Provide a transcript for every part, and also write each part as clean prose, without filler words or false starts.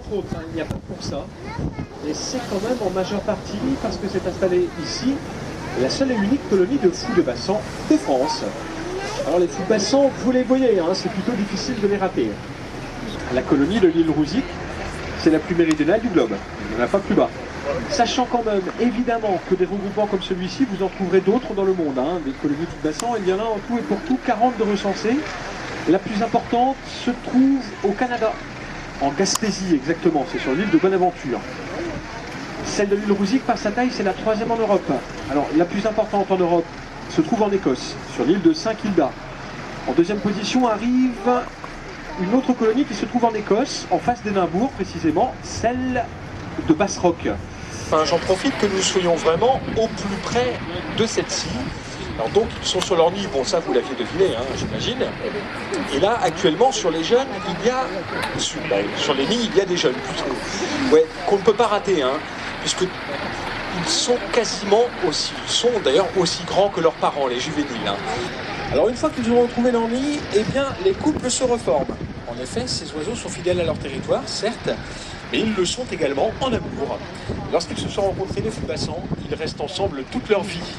entre autres, hein, il n'y a pas que pour ça. Et c'est quand même en majeure partie parce que c'est installé ici la seule et unique colonie de fous de bassan de France. Alors les fous de bassan, vous les voyez, hein, c'est plutôt difficile de les rater. La colonie de l'île Rouzic, c'est la plus méridionale du globe, il n'y en a pas plus bas. Sachant quand même, évidemment, que des regroupements comme celui-ci, vous en trouverez d'autres dans le monde. Hein, des colonies de fous de bassan, il y en a en tout et pour tout 40 de recensées. La plus importante se trouve au Canada, en Gaspésie exactement, c'est sur l'île de Bonaventure. Celle de l'île Rouzic, par sa taille, c'est la 3e en Europe. Alors, la plus importante en Europe se trouve en Écosse, sur l'île de Saint-Kilda. En 2e position arrive une autre colonie qui se trouve en Écosse, en face d'Édimbourg précisément, celle de Basse-Rock. Enfin, j'en profite que nous soyons vraiment au plus près de celle-ci. Alors donc, ils sont sur leur nid, bon ça vous l'aviez deviné, hein, j'imagine. Et là, actuellement, sur les jeunes, il y a... Sur les nids, il y a des jeunes, plutôt. Ouais, qu'on ne peut pas rater, hein, puisque ils sont quasiment aussi... Ils sont d'ailleurs aussi grands que leurs parents, les juvéniles. Hein. Alors une fois qu'ils auront trouvé leur nid, eh bien, les couples se reforment. En effet, ces oiseaux sont fidèles à leur territoire, certes, mais ils le sont également en amour. Lorsqu'ils se sont rencontrés, les fous de bassan, ils restent ensemble toute leur vie.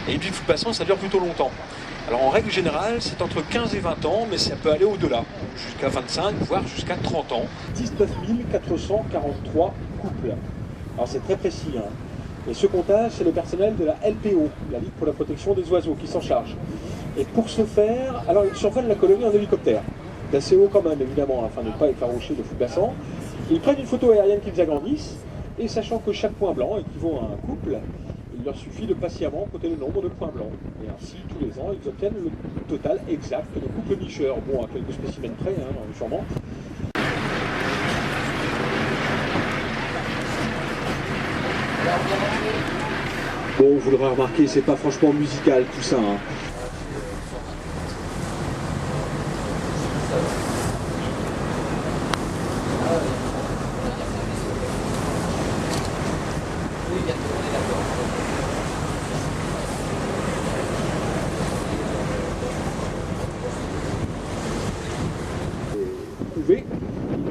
Et une vie de fou de bassan, ça dure plutôt longtemps. Alors en règle générale, c'est entre 15 et 20 ans, mais ça peut aller au-delà, jusqu'à 25, voire jusqu'à 30 ans. 19 443 couples. Alors c'est très précis. Hein. Et ce comptage, c'est le personnel de la LPO, la Ligue pour la protection des oiseaux, qui s'en charge. Et pour ce faire, alors ils survolent la colonie en hélicoptère. D'assez haut quand même, évidemment, afin de ne pas effaroucher le fou de bassan. Ils prennent une photo aérienne qu'ils agrandissent, et sachant que chaque point blanc équivaut à un couple, il leur suffit de patiemment compter le nombre de points blancs. Et ainsi, tous les ans, ils obtiennent le total exact de couples nicheurs. Bon, à quelques spécimens près, hein, sûrement. Bon, vous l'aurez remarqué, c'est pas franchement musical tout ça. Hein.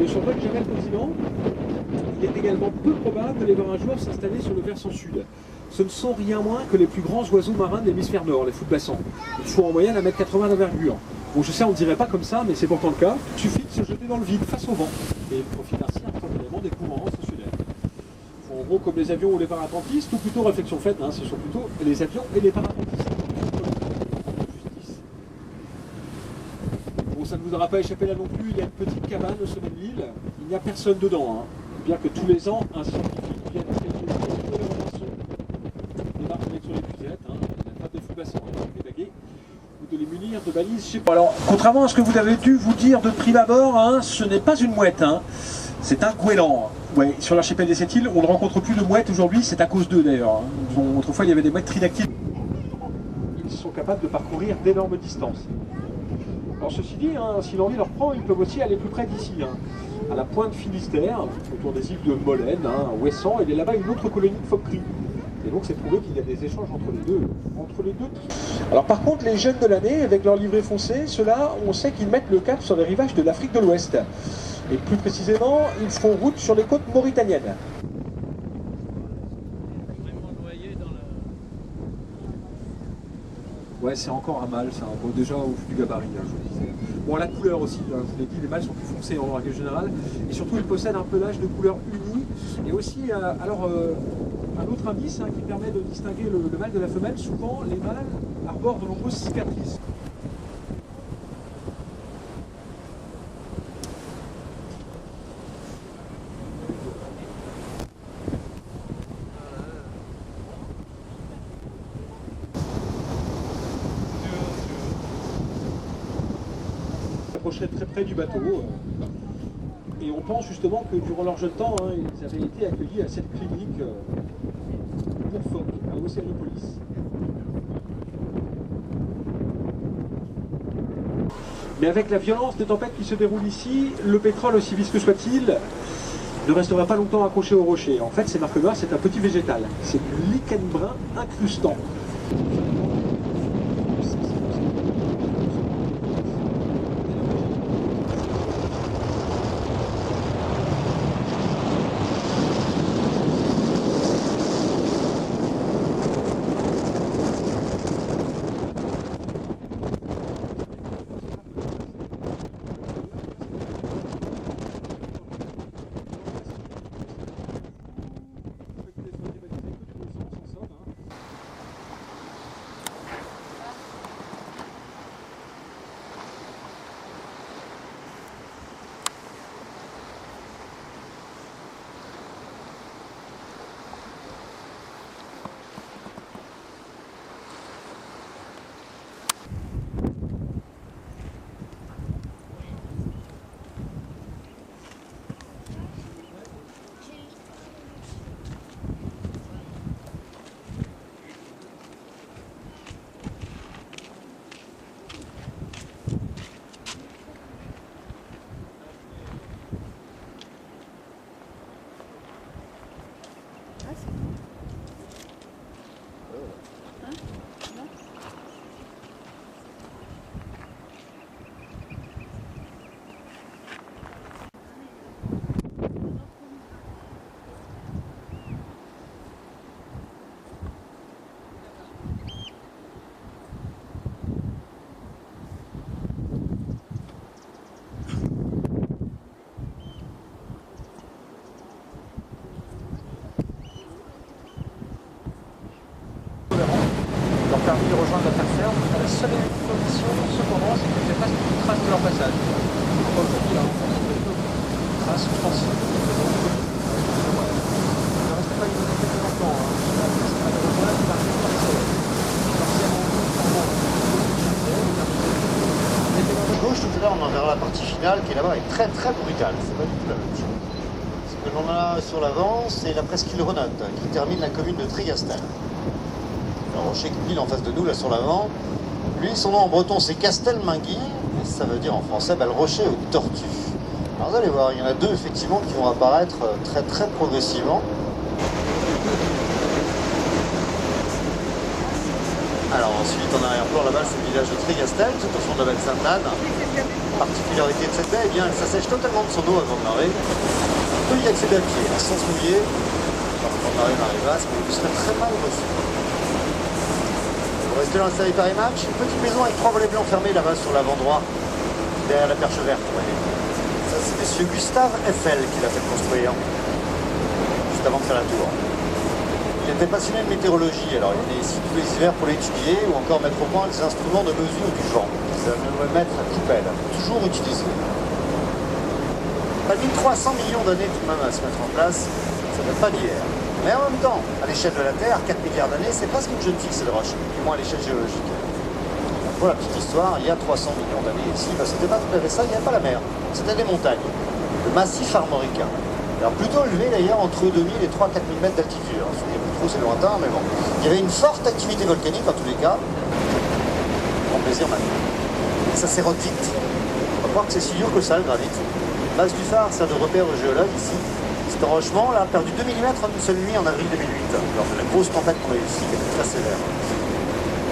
Il ne survole jamais le continent. Il est également peu probable de les voir un jour s'installer sur le versant sud. Ce ne sont rien moins que les plus grands oiseaux marins de l'hémisphère nord, les fous de bassan. Ils font en moyenne 1,80 m d'envergure. Bon, je sais, on ne dirait pas comme ça, mais c'est pourtant le cas. Il suffit de se jeter dans le vide, face au vent, et ils profitent ainsi instantanément des courants ascensionnels. Ils font en gros comme les avions ou les parapentistes, ou plutôt, réflexion faite, hein, ce sont plutôt les avions et les parapentistes. Bon, ça ne vous aura pas échappé là non plus, il y a une petite cabane au sommet de l'île, il n'y a personne dedans, hein. Bien que tous les ans, un scientifique vienne essayer de démarre avec sur les puisettes, hein, la table des fous de bassan, des baguets, ou de les munir de balises, je sais pas. Alors, contrairement à ce que vous avez dû vous dire de prime abord, hein, ce n'est pas une mouette, hein, c'est un goéland. Ouais, sur l'archipel des Sept-Îles, on ne rencontre plus de mouettes aujourd'hui, c'est à cause d'eux d'ailleurs. Hein. Autrefois, il y avait des mouettes tridactyles. Ils sont capables de parcourir d'énormes distances. Alors ceci dit, hein, si l'envie leur prend, ils peuvent aussi aller plus près d'ici. Hein. À la pointe Finistère, autour des îles de Molène, hein, à Ouessant, il y a là-bas une autre colonie de phoques-cris. Et donc c'est prouvé qu'il y a des échanges entre les deux. Alors par contre, les jeunes de l'année, avec leur livrée foncée, ceux-là, on sait qu'ils mettent le cap sur les rivages de l'Afrique de l'Ouest. Et plus précisément, ils font route sur les côtes mauritaniennes. Ouais, c'est encore un mâle, ça. Bon, déjà au vu du gabarit, hein, je vous disais. Bon, la couleur aussi, hein, je vous l'ai dit, les mâles sont plus foncés en règle générale. Et surtout, ils possèdent un pelage de couleur unie. Et aussi, un autre indice hein, qui permet de distinguer le mâle de la femelle, souvent, les mâles arborent de nombreuses cicatrices. Très près du bateau et on pense justement que durant leur jeune temps hein, ils avaient été accueillis à cette clinique pour phoques à Océanopolis. Mais avec la violence des tempêtes qui se déroulent ici, le pétrole, aussi visqueux soit-il, ne restera pas longtemps accroché au rocher. En fait, ces marques noires, c'est un petit végétal, c'est du lichen brun incrustant. Leur permis de rejoindre la terre ferme à la seule condition, cependant, c'est qu'il n'y ait pas de trace de leur passage. Aujourd'hui, là, trace, je pense. Ne reste pas une minute de longtemps. À gauche, tout à l'heure, on en verra la partie finale qui là-bas est très très brutale. C'est pas du tout la même chose. Ce que l'on a sur l'avant, c'est la presqu'île Renotte qui termine la commune de Trégastel. Le rocher qui pile en face de nous, là sur l'avant, lui, son nom en breton, c'est Castelminguy. Et ça veut dire en français, le rocher aux tortues. Alors vous allez voir, il y en a deux effectivement qui vont apparaître très très progressivement. Alors ensuite, en arrière-plan, là-bas, c'est le village de Trégastel, tout au fond de la baie de Sainte-Anne. La particularité de cette baie, eh bien, elle s'assèche totalement de son eau avant de marée. On peut y accéder à pied, sans se mouiller. Quand marée n'arrive pas, mais vous serez très mal reçu. Vous restez dans le stade Paris Match, une petite maison avec 3 volets blancs fermés là-bas sur l'avant droit, derrière la perche verte, vous voyez. Ça, c'est monsieur Gustave Eiffel qui l'a fait construire, juste avant de faire la tour. Il était passionné de météorologie, alors il venait ici tous les hivers pour l'étudier ou encore mettre au point des instruments de mesure du vent. Ça le mettre à coupelle, toujours utilisé. Pas 1300 millions d'années tout de même à se mettre en place, ça ne date pas d'hier. Mais en même temps, à l'échelle de la Terre, 4 milliards d'années, c'est presque une jeune fille cette roche, du moins à l'échelle géologique. Pour la petite histoire, il y a 300 millions d'années ici, c'était pas tout à fait ça, il n'y avait pas la mer, c'était des montagnes, le massif armoricain. Alors plutôt élevé d'ailleurs entre 2000 et 3 4 000 mètres d'altitude. Je ne sais plus trop, c'est lointain, mais bon. Il y avait une forte activité volcanique en tous les cas. Grand plaisir maintenant. Et ça s'érode vite. On va voir que c'est si dur que ça, le granit. Base du phare sert de repère aux géologues ici. Cet enrochement là, a perdu 2 mm en une seule nuit en avril 2008, lors de la grosse tempête qu'on a eu ici, qui était très sévère.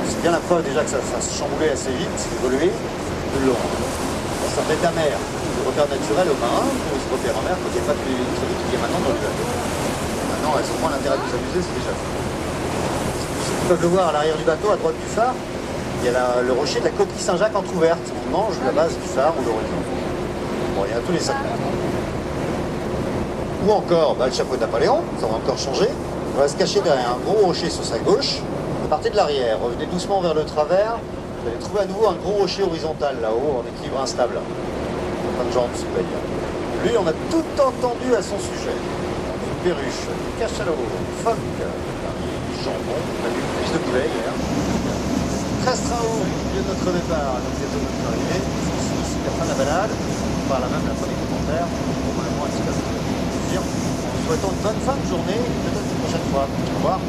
C'est bien la preuve déjà que ça se chamboulait assez vite, évolué, de long. Ça fait de la mer, le repère naturel aux marins, pour se repérer en mer, quand il n'y a pas de l'électronique qui est maintenant dans le lac. Maintenant, elles ont moins l'intérêt de nous amuser, c'est déjà fait. Ceux qui peuvent le voir à l'arrière du bateau, à droite du phare, il y a le rocher de la coquille Saint-Jacques entrouverte, qui mange la base du phare ou l'horizon. Bon, il y a tous les 5 mètres. Ou encore, le chapeau de Napoléon, ça va encore changer. On va se cacher derrière un gros rocher sur sa gauche. Partez de l'arrière, revenez doucement vers le travers. Vous allez trouver à nouveau un gros rocher horizontal là-haut, en équilibre instable. Pas de jambes, si vous voulez dire. Lui, on a tout entendu à son sujet. Une perruche, du cachalot, phoque, du jambon, on a vu une cuisse de poulet hier. Très haut, lieu de notre départ, donc bientôt notre arrivée. Ici, la fin de la balade. Par là même la fin des commentaires. Normalement, elle se passe bien. En vous souhaitant une bonne fin de journée et peut-être une prochaine fois. Au revoir.